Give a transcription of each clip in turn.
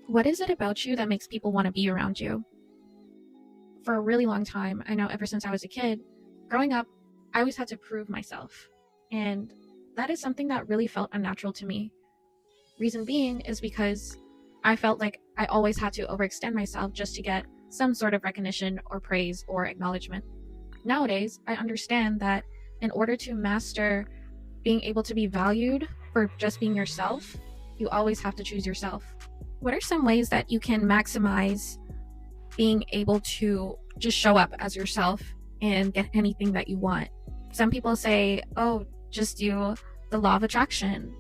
What is it about you that makes people want to be around you? For a really long time, I know ever since I was a kid, growing up, I always had to prove myself. And that is something that really felt unnatural to me. Reason being is because I felt like I always had to overextend myself just to get some sort of recognition or praise or acknowledgement. Nowadays, I understand that in order to master being able to be valued for just being yourself, you always have to choose yourself. What are some ways that you can maximize being able to just show up as yourself and get anything that you want? Some people say, oh, just do the law of attraction.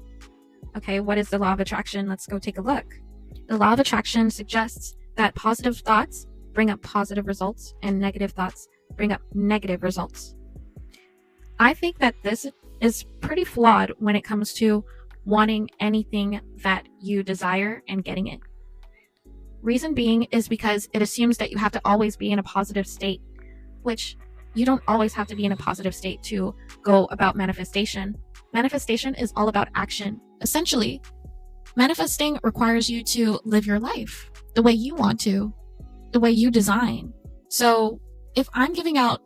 Okay, what is the law of attraction? Let's go take a look. The law of attraction suggests that positive thoughts bring up positive results and negative thoughts bring up negative results. I think that this is pretty flawed when it comes to wanting anything that you desire and getting it. Reason being is because it assumes that you have to always be in a positive state, which you don't always have to be in a positive state to go about manifestation. Manifestation is all about action. Essentially, manifesting requires you to live your life the way you want to, the way you design. So if I'm giving out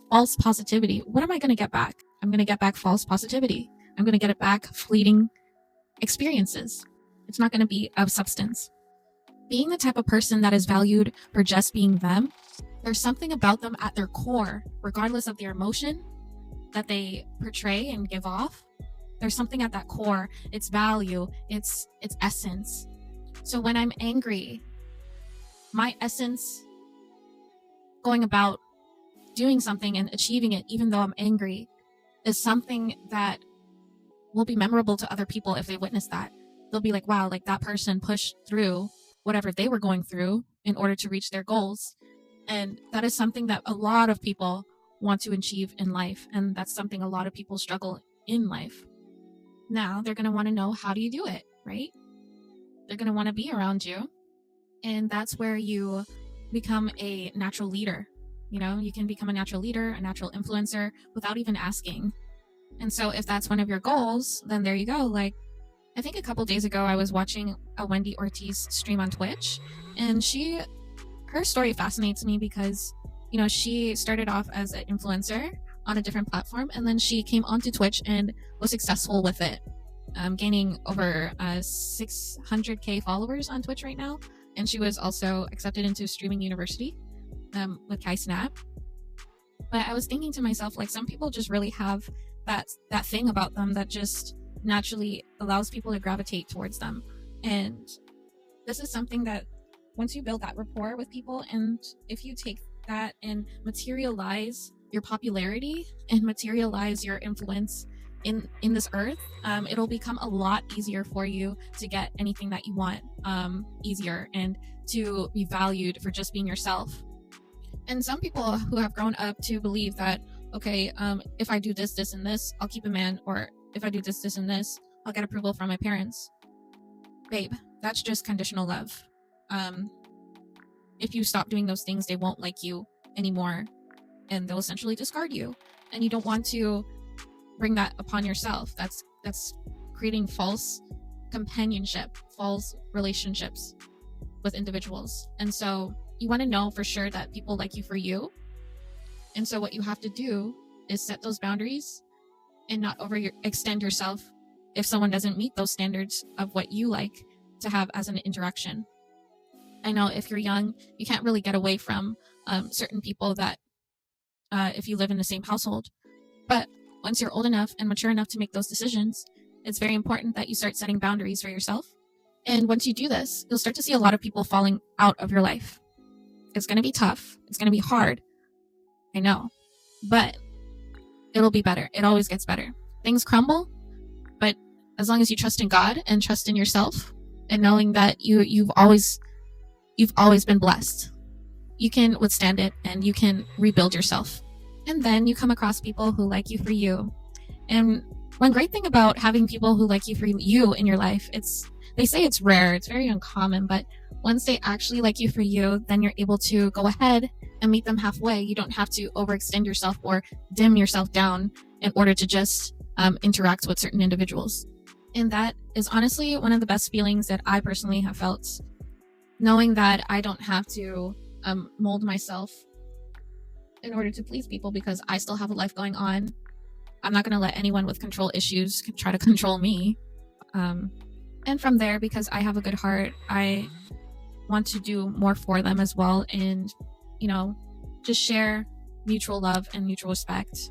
false positivity, what am I going to get back? I'm going to get back false positivity. I'm going to get it back fleeting experiences. It's not going to be of substance. Being the type of person that is valued for just being them, there's something about them at their core, regardless of their emotion that they portray and give off. There's something at that core, its value, its essence. So when I'm angry, my essence going about doing something and achieving it, even though I'm angry, is something that will be memorable to other people if they witness that. They'll be like, wow, like that person pushed through whatever they were going through in order to reach their goals. And that is something that a lot of people want to achieve in life. And that's something a lot of people struggle in life. Now they're going to want to know, how do you do it, right? They're going to want to be around you. And that's where you become a natural leader. You know, you can become a natural leader, a natural influencer without even asking. And so if that's one of your goals, then there you go. Like, I think a couple days ago, I was watching a Wendy Ortiz stream on Twitch, and her story fascinates me because, you know, she started off as an influencer on a different platform, and then she came onto Twitch and was successful with it, gaining over 600K followers on Twitch right now. And she was also accepted into Streaming University with Kai Snap. But I was thinking to myself, like, some people just really have that thing about them that just naturally allows people to gravitate towards them. And this is something that once you build that rapport with people, and if you take that and materialize your popularity and materialize your influence in this earth, it'll become a lot easier for you to get anything that you want easier, and to be valued for just being yourself. And some people who have grown up to believe that, okay, if I do this, this, and this, I'll keep a man, or if I do this, this, and this, I'll get approval from my parents. Babe, that's just conditional love. If you stop doing those things, they won't like you anymore, and they'll essentially discard you. And you don't want to bring that upon yourself. That's creating false companionship, false relationships with individuals. And so you want to know for sure that people like you for you. And so what you have to do is set those boundaries and not overextend yourself if someone doesn't meet those standards of what you like to have as an interaction. I know if you're young, you can't really get away from certain people that if you live in the same household. But once you're old enough and mature enough to make those decisions, it's very important that you start setting boundaries for yourself. And once you do this, you'll start to see a lot of people falling out of your life. It's going to be tough. It's going to be hard. I know. But it'll be better. It always gets better. Things crumble, but as long as you trust in God and trust in yourself, and knowing that you've always been blessed, you can withstand it and you can rebuild yourself. And then you come across people who like you for you. And one great thing about having people who like you for you in your life, they say it's rare, it's very uncommon, but once they actually like you for you, then you're able to go ahead and meet them halfway. You don't have to overextend yourself or dim yourself down in order to just interact with certain individuals. And that is honestly one of the best feelings that I personally have felt knowing that I don't have to mold myself in order to please people because I still have a life going on. I'm not going to let anyone with control issues try to control me. And from there, because I have a good heart, I want to do more for them as well, and just share mutual love and mutual respect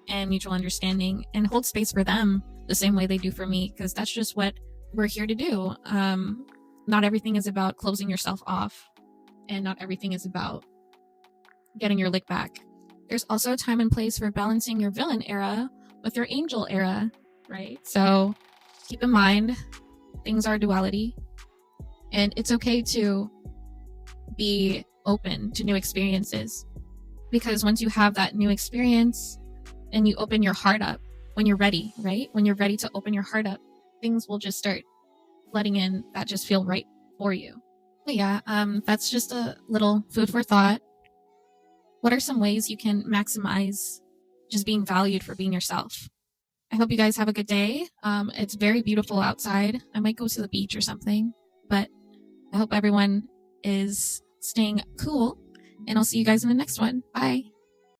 and mutual understanding, and hold space for them the same way they do for me, because that's just what we're here to do. Not everything is about closing yourself off, and not everything is about getting your lick back. There's also a time and place for balancing your villain era with your angel era, right? So keep in mind, things are duality, and it's okay to be open to new experiences, because once you have that new experience and you open your heart up, when you're ready, right? When you're ready to open your heart up, things will just start flooding in that just feel right for you. But yeah, that's just a little food for thought. What are some ways you can maximize just being valued for being yourself? I hope you guys have a good day. It's very beautiful outside. I might go to the beach or something, but I hope everyone is staying cool, and I'll see you guys in the next one. Bye.